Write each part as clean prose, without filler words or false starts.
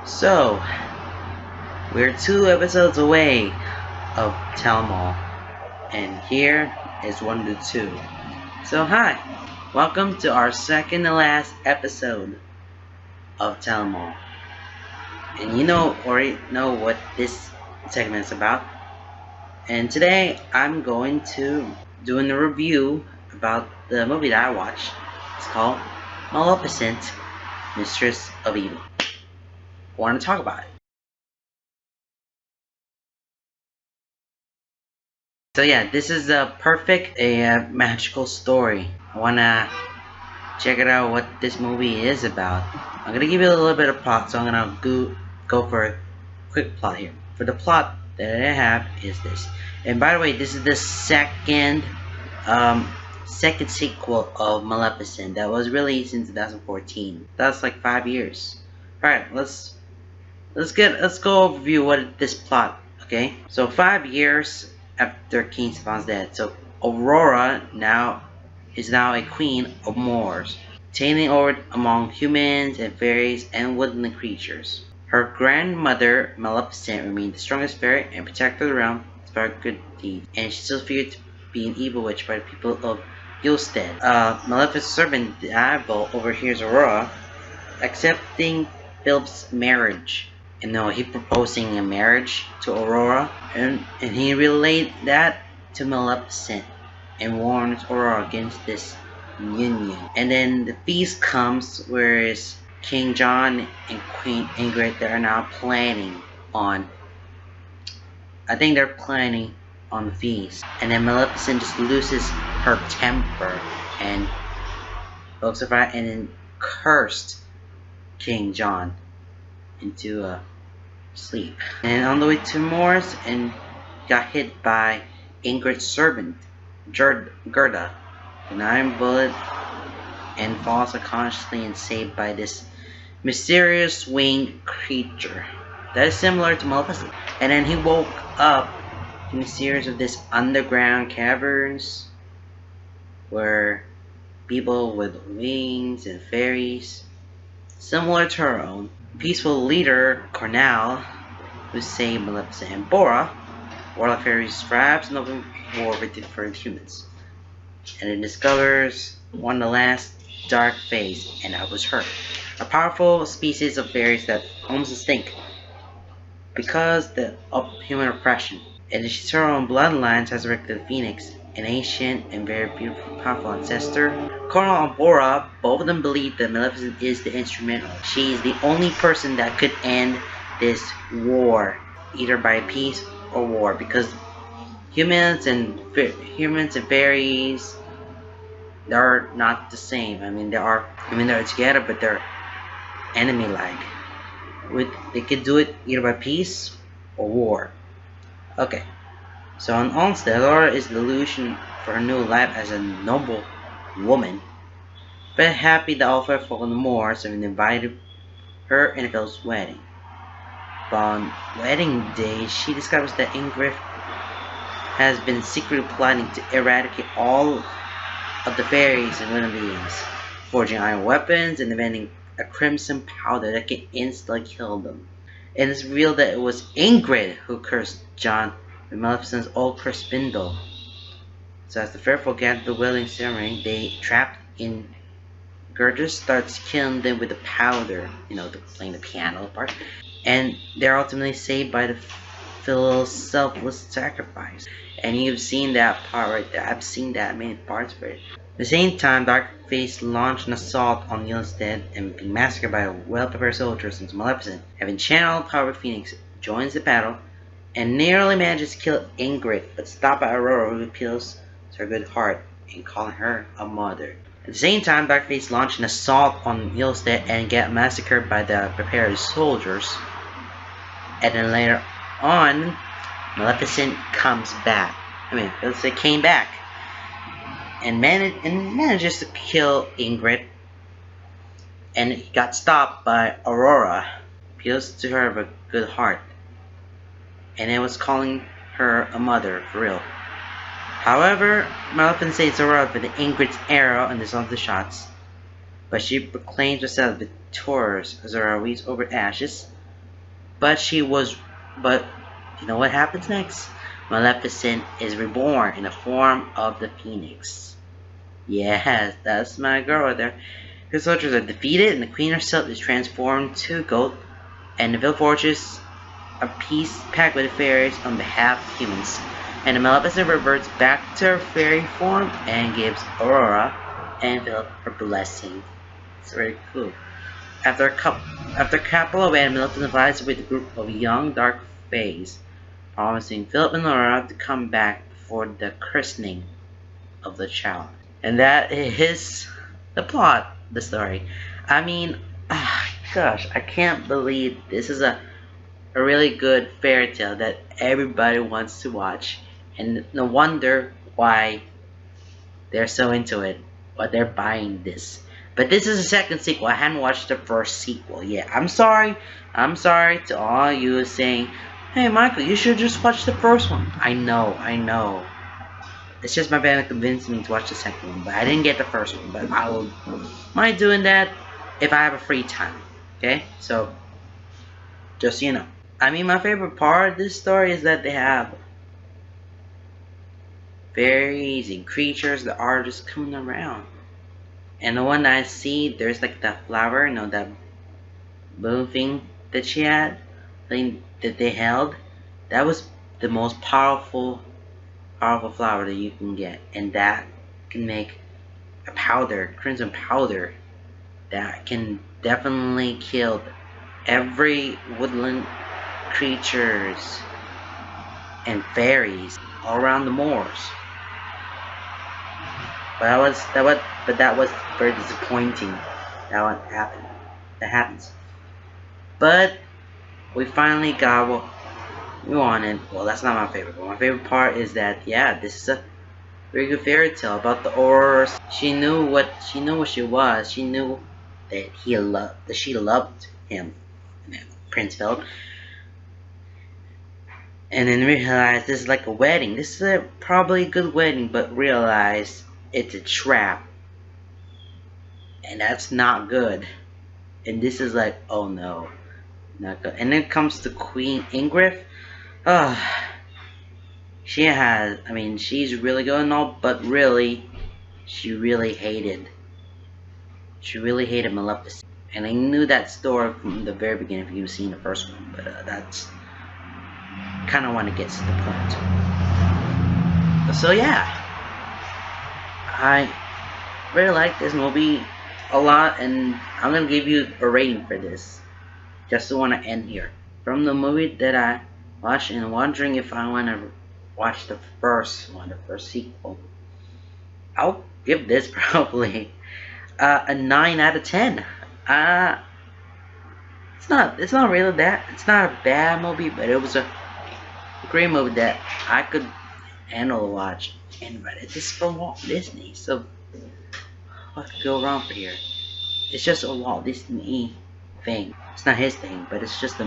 So, we're 2 episodes away of Tell 'em All, and here is 1 to 2. So, hi, welcome to our second to last episode of Tell 'em All. And you already know what this segment is about. And today I'm going to doing a review about the movie that I watched. It's called Maleficent, Mistress of Evil. I want to talk about it. So yeah, this is a perfect magical story. I wanna check it out what this movie is about. I'm gonna give you a little bit of plot, so I'm gonna go for a quick plot here. For the plot that I have is this. And by the way, this is the second sequel of Maleficent that was released in 2014. That's like 5 years. All right, let's go overview what this plot. Okay, so 5 years after King Stephen's death, so Aurora is now a queen of Moors, reigning over among humans and fairies and woodland creatures. Her grandmother Maleficent remained the strongest fairy and protector of the realm, despite good deeds, and she still feared to be an evil witch by the people of Gilstead. Maleficent's servant Diablo overhears Aurora accepting Philip's marriage. And no, he proposing a marriage to Aurora, and he relayed that to Maleficent and warns Aurora against this union. And then the feast comes, where King John and Queen Ingrid they are now planning on. I think they're planning on the feast, and then Maleficent just loses her temper and and then cursed King John into sleep. And on the way to Moors and got hit by Ingrid's servant, Gerda, an iron bullet, and falls unconsciously and saved by this mysterious winged creature that is similar to Maleficent. And then he woke up in a series of these underground caverns where people with wings and fairies, similar to her own, peaceful leader Cornell, who saved Maleficent, and Bora, warlock fairies thrives in open war with different humans, and it discovers one of the last dark phase, and that was her, a powerful species of fairies that almost extinct because of human oppression. And she's her own bloodlines has erected the Phoenix, an ancient and very beautiful, powerful ancestor. Cornell and Bora, both of them believe that Maleficent is the instrument. She is the only person that could end this war, either by peace or war, because humans and fairies, they're not the same. They're together, but they're enemy-like. They could do it either by peace or war. Okay. So on Olmsted, Laura is the illusion for her new life as a noble woman, but happy that all folk on the moors have invited her and Phil's wedding. But on wedding day, she discovers that Ingrid has been secretly plotting to eradicate all of the fairies and women beings, forging iron weapons and inventing a crimson powder that can instantly kill them. And it's revealed that it was Ingrid who cursed John with Maleficent's old cursed spindle. So as the faithful gather the wedding ceremony, they trapped in Gertrude starts killing them with the powder, playing the piano part, and they're ultimately saved by the filial selfless sacrifice. And you've seen that part right there. I've seen that many parts for it. At the same time, Darkface launched an assault on Gilstead and being massacred by well-prepared soldiers since Maleficent, having channeled power of Phoenix, joins the battle and nearly manages to kill Ingrid, but stopped by Aurora, who appeals to her good heart in calling her a mother. At the same time, Darkface launched an assault on Gilstead and get massacred by the prepared soldiers. And then later on, Maleficent comes back. Maleficent came back and manages to kill Ingrid, and he got stopped by Aurora, appeals to her of a good heart, and it was calling her a mother for real. However, Maleficent saves Aurora with Ingrid's arrow and dissolves the shots, but she proclaims herself victorious as Aurora weeps over ashes, But she was, but you know what happens next? Maleficent is reborn in the form of the Phoenix. Yes, that's my girl right there. Her soldiers are defeated, and the queen herself is transformed to goat, and the village forges a peace pact with the fairies on behalf of humans. And the Maleficent reverts back to her fairy form and gives Aurora and Philip her blessing. It's very cool. After a couple of and Maleficent flies with a group of young dark fays, promising Philip and Aurora to come back for the christening of the child. And that is the plot, the story. I mean, gosh, I can't believe this is a really good fairy tale that everybody wants to watch, and no wonder why they're so into it, why they're buying this. But this is the second sequel. I hadn't watched the first sequel yet. I'm sorry to all you saying, "Hey Michael, you should just watch the first one." I know. It's just my band convinced me to watch the second one, but I didn't get the first one. But I will mind doing that if I have a free time. Okay, so just so you know. I mean, my favorite part of this story is that they have fairies and creatures that are just coming around. And the one that I see, there's like that flower, you know, that blue thing that she had, thing that they held. That was the most powerful flower that you can get, and that can make a powder, crimson powder, that can definitely kill every woodland creatures and fairies all around the moors. But that was very disappointing. That happens. But we finally got what we wanted. Well, that's not my favorite. But my favorite part is that, yeah, this is a very good fairy tale about the Aurors. She knew what she was. She knew that she loved him, Prince Philip. And then realized this is like a wedding. This is probably a good wedding, but realized it's a trap. And that's not good. And this is like, oh no, not good. And then comes to Queen Ingrid. She's really good and all, but really, she really hated Maleficent. And I knew that story from the very beginning if you've seen the first one, but that's kind of want to get to the point. So yeah, I really like this movie a lot, and I'm gonna give you a rating for this. Just to want to end here. From the movie that I watched and wondering if I want to watch the first sequel, I'll give this probably a 9 out of 10. It's not really that. It's not a bad movie, but it was a great movie that I could handle to watch. And but it's just from Walt Disney, so what could go wrong for here? It's just a Walt Disney thing. It's not his thing, but it's just the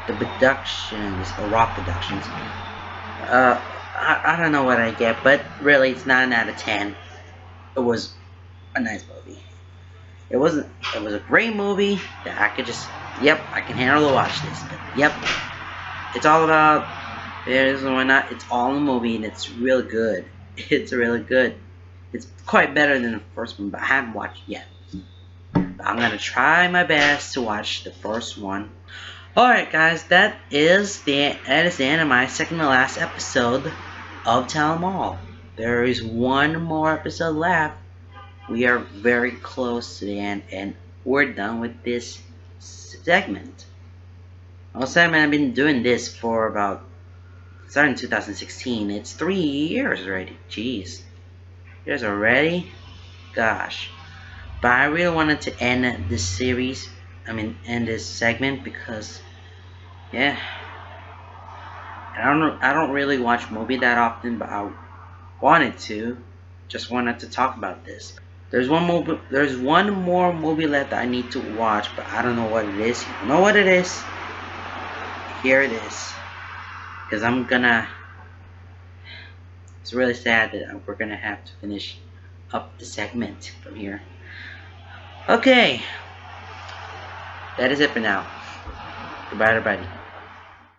productions, the Rock Productions. I don't know what I get, but really, it's 9 out of 10. It was a nice movie. It was a great movie that I could just, yep, I can handle to watch this. But yep, it's all about fairies and whatnot. It's all in the movie, and it's really good. It's really good. It's quite better than the first one, but I haven't watched it yet. But I'm gonna try my best to watch the first one. Alright guys, that is the end of my second to last episode of Tell 'Em All. There is one more episode left. We are very close to the end, and we're done with this segment. I've been doing this for starting 2016. It's 3 years already. Jeez. Years already? Gosh. But I really wanted to end this series, end this segment, because, yeah, I don't really watch movie that often, but I wanted to, just wanted to talk about this. There's one more movie left that I need to watch, but I don't know what it is. You know what it is? Here it is. Because it's really sad that we're gonna have to finish up the segment from here. Okay, that is it for now. Goodbye, everybody.